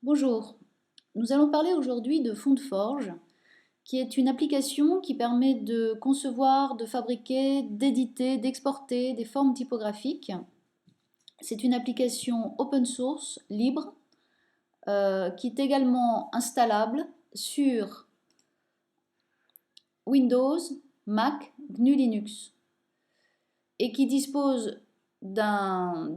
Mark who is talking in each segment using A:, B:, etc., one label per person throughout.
A: Bonjour, nous allons parler aujourd'hui de FontForge, qui est une application qui permet de concevoir, de fabriquer, d'éditer, d'exporter des formes typographiques. C'est une application open source, libre, qui est également installable sur Windows, Mac, GNU Linux et qui dispose d'un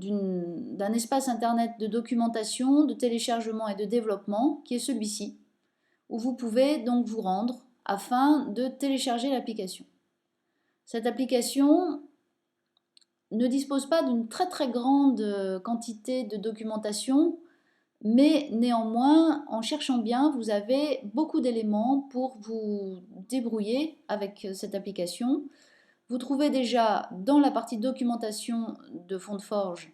A: espace internet de documentation, de téléchargement et de développement qui est celui-ci, où vous pouvez donc vous rendre afin de télécharger l'application. Cette application ne dispose pas d'une très grande quantité de documentation, mais néanmoins, en cherchant bien, vous avez beaucoup d'éléments pour vous débrouiller avec cette application. Vous trouvez déjà dans la partie documentation de FontForge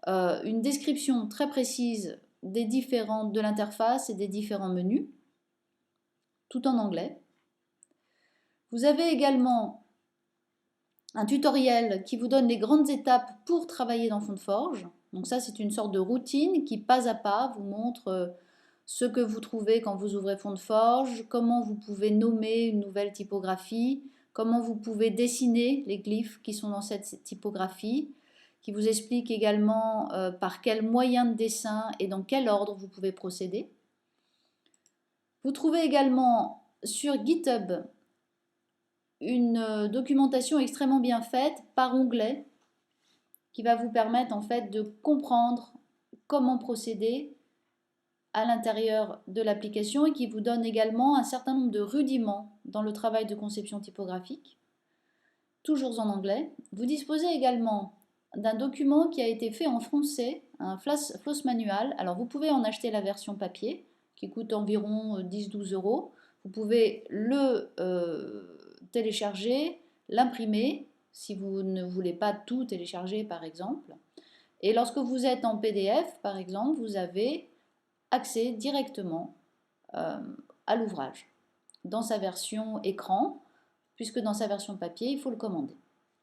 A: une description très précise de l'interface et des différents menus, tout en anglais. Vous avez également un tutoriel qui vous donne les grandes étapes pour travailler dans FontForge. Donc ça, c'est une sorte de routine qui, pas à pas, vous montre ce que vous trouvez quand vous ouvrez FontForge, comment vous pouvez nommer une nouvelle typographie, comment vous pouvez dessiner les glyphes qui sont dans cette typographie, qui vous explique également par quel moyen de dessin et dans quel ordre vous pouvez procéder. Vous trouvez également sur GitHub une documentation extrêmement bien faite par onglet qui va vous permettre en fait de comprendre comment procéder à l'intérieur de l'application et qui vous donne également un certain nombre de rudiments dans le travail de conception typographique, toujours en anglais. Vous disposez également d'un document qui a été fait en français, un floss manual. Alors vous pouvez en acheter la version papier qui coûte environ 10-12 euros. Vous pouvez le télécharger, l'imprimer si vous ne voulez pas tout télécharger par exemple. Et lorsque vous êtes en PDF par exemple, vous avez accès directement à l'ouvrage dans sa version écran, puisque dans sa version papier, il faut le commander.